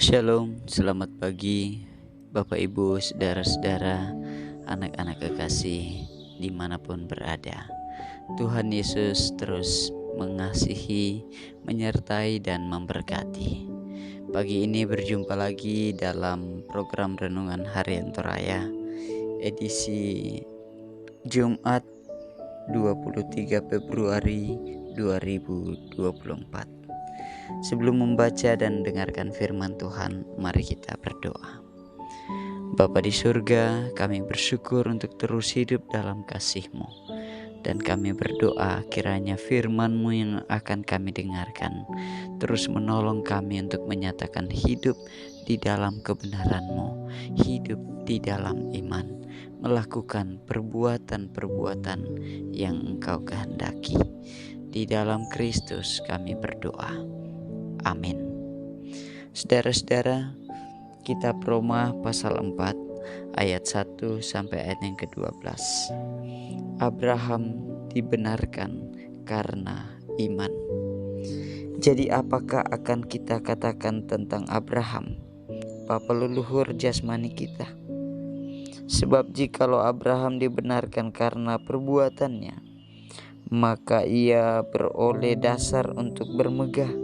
Shalom, selamat pagi Bapak Ibu, saudara-saudara, anak-anak kekasih dimanapun berada. Tuhan Yesus terus mengasihi, menyertai dan memberkati. Pagi ini berjumpa lagi dalam program Renungan Harian Toraya edisi Jumat 23 Februari 2024. Sebelum membaca dan dengarkan firman Tuhan, mari kita berdoa. Bapa di surga, kami bersyukur untuk terus hidup dalam kasih-Mu. Dan kami berdoa kiranya firman-Mu yang akan kami dengarkan terus menolong kami untuk menyatakan hidup di dalam kebenaran-Mu, hidup di dalam iman, melakukan perbuatan-perbuatan yang Engkau kehendaki. Di dalam Kristus kami berdoa. Amin. Saudara-saudara, kitab Roma pasal 4 ayat 1 sampai ayat yang ke-12. Abraham dibenarkan karena iman. Jadi apakah akan kita katakan tentang Abraham, bapa leluhur jasmani kita? Sebab jikalau Abraham dibenarkan karena perbuatannya, maka ia beroleh dasar untuk bermegah,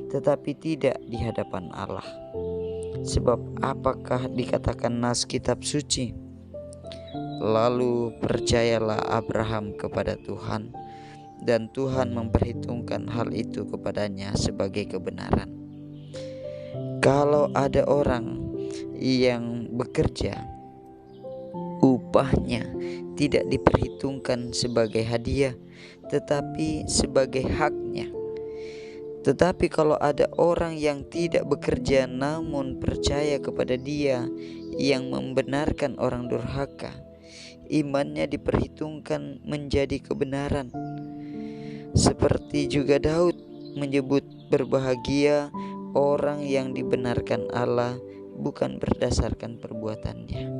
tetapi tidak di hadapan Allah. Sebab apakah dikatakan nas kitab suci? Lalu percayalah Abraham kepada Tuhan, dan Tuhan memperhitungkan hal itu kepadanya sebagai kebenaran. Kalau ada orang yang bekerja, upahnya tidak diperhitungkan sebagai hadiah, tetapi sebagai haknya. Tetapi kalau ada orang yang tidak bekerja namun percaya kepada Dia yang membenarkan orang durhaka, imannya diperhitungkan menjadi kebenaran. Seperti juga Daud menyebut berbahagia orang yang dibenarkan Allah bukan berdasarkan perbuatannya.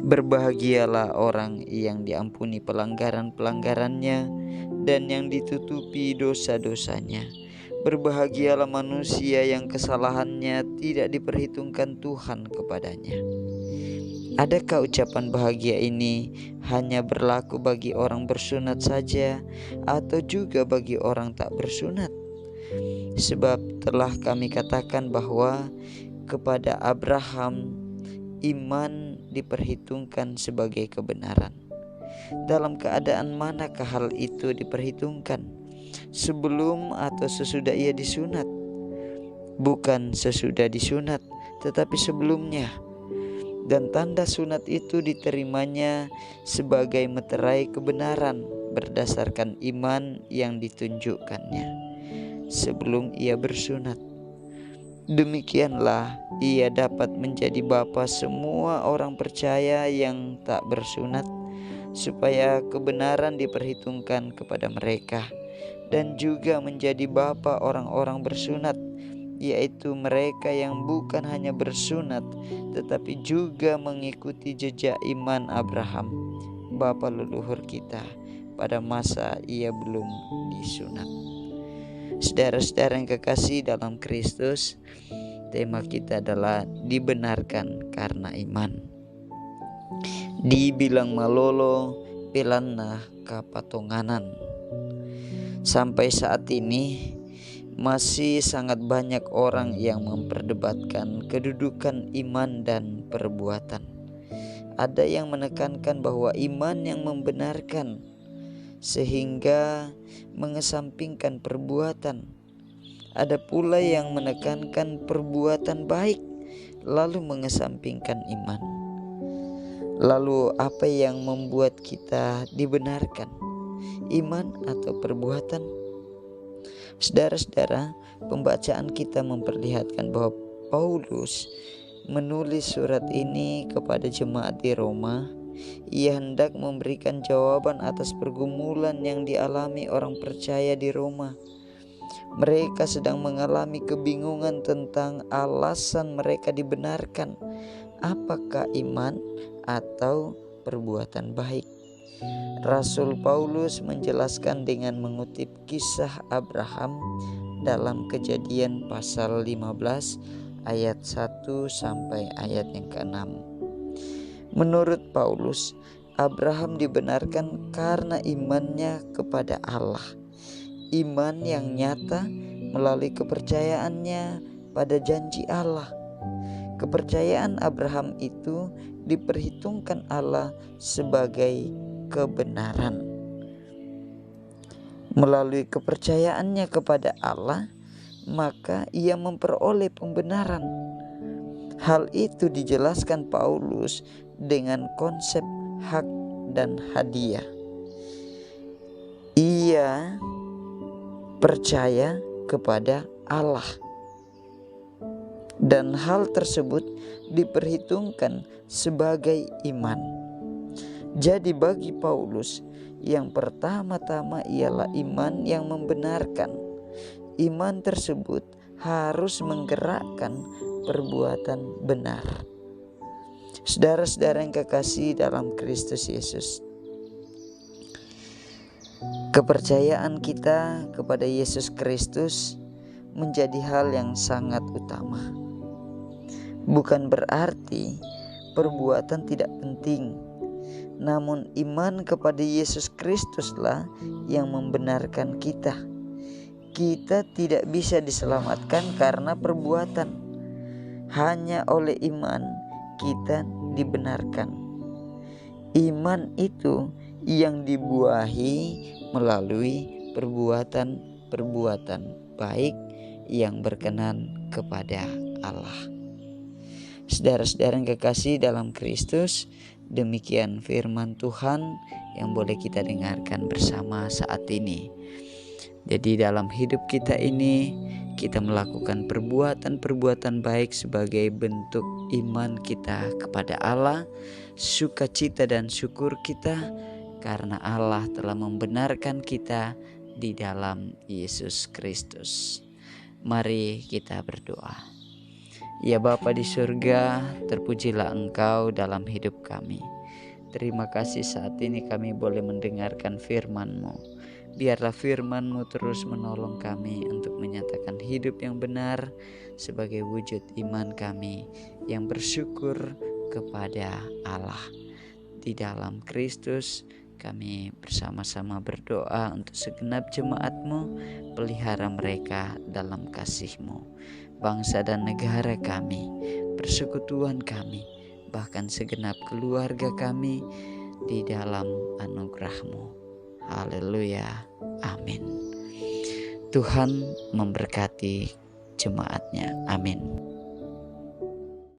Berbahagialah orang yang diampuni pelanggaran-pelanggarannya dan yang ditutupi dosa-dosanya. Berbahagialah manusia yang kesalahannya tidak diperhitungkan Tuhan kepadanya. Adakah ucapan bahagia ini hanya berlaku bagi orang bersunat saja atau juga bagi orang tak bersunat? Sebab telah kami katakan bahwa kepada Abraham iman diperhitungkan sebagai kebenaran. Dalam keadaan manakah hal itu diperhitungkan? Sebelum atau sesudah ia disunat? Bukan sesudah disunat, tetapi sebelumnya. Dan tanda sunat itu diterimanya sebagai meterai kebenaran berdasarkan iman yang ditunjukkannya sebelum ia bersunat. Demikianlah ia dapat menjadi bapa semua orang percaya yang tak bersunat, supaya kebenaran diperhitungkan kepada mereka, dan juga menjadi bapa orang-orang bersunat, yaitu mereka yang bukan hanya bersunat tetapi juga mengikuti jejak iman Abraham, bapa leluhur kita, pada masa ia belum disunat. Saudara-saudara yang kekasih dalam Kristus, tema kita adalah dibenarkan karena iman. Dibilang malolo, pelanna kapatonganan. Sampai saat ini masih sangat banyak orang yang memperdebatkan kedudukan iman dan perbuatan. Ada yang menekankan bahwa iman yang membenarkan sehingga mengesampingkan perbuatan. Ada pula yang menekankan perbuatan baik lalu mengesampingkan iman. Lalu apa yang membuat kita dibenarkan? Iman atau perbuatan? Saudara-saudara, pembacaan kita memperlihatkan bahwa Paulus menulis surat ini kepada jemaat di Roma. Ia hendak memberikan jawaban atas pergumulan yang dialami orang percaya di Roma. Mereka sedang mengalami kebingungan tentang alasan mereka dibenarkan. Apakah iman atau perbuatan baik? Rasul Paulus menjelaskan dengan mengutip kisah Abraham dalam Kejadian pasal 15 ayat 1 sampai ayat yang ke-6. Menurut Paulus, Abraham dibenarkan karena imannya kepada Allah. Iman yang nyata melalui kepercayaannya pada janji Allah. Kepercayaan Abraham itu diperhitungkan Allah sebagai kebenaran. Melalui kepercayaannya kepada Allah, maka ia memperoleh pembenaran. Hal itu dijelaskan Paulus dengan konsep hak dan hadiah. Ia percaya kepada Allah, dan hal tersebut diperhitungkan sebagai iman. Jadi bagi Paulus, yang pertama-tama ialah iman yang membenarkan. Iman tersebut harus menggerakkan perbuatan benar. Saudara-saudara yang kekasih dalam Kristus Yesus, kepercayaan kita kepada Yesus Kristus menjadi hal yang sangat utama. Bukan berarti perbuatan tidak penting, namun iman kepada Yesus Kristuslah yang membenarkan kita. Kita tidak bisa diselamatkan karena perbuatan. Hanya oleh iman kita dibenarkan. Iman itu yang dibuahi melalui perbuatan-perbuatan baik yang berkenan kepada Allah. Saudara-saudara yang kekasih dalam Kristus, demikian firman Tuhan yang boleh kita dengarkan bersama saat ini. Jadi dalam hidup kita ini, kita melakukan perbuatan-perbuatan baik sebagai bentuk iman kita kepada Allah, sukacita dan syukur kita karena Allah telah membenarkan kita di dalam Yesus Kristus. Mari kita berdoa. Ya Bapa di surga, terpujilah Engkau dalam hidup kami. Terima kasih saat ini kami boleh mendengarkan firman-Mu. Biarlah firman-Mu terus menolong kami untuk menyatakan hidup yang benar sebagai wujud iman kami yang bersyukur kepada Allah. Di dalam Kristus kami bersama-sama berdoa untuk segenap jemaat-Mu, pelihara mereka dalam kasih-Mu. Bangsa dan negara kami, persekutuan kami, bahkan segenap keluarga kami di dalam anugerah-Mu. Haleluya, amin. Tuhan memberkati jemaatnya, amin.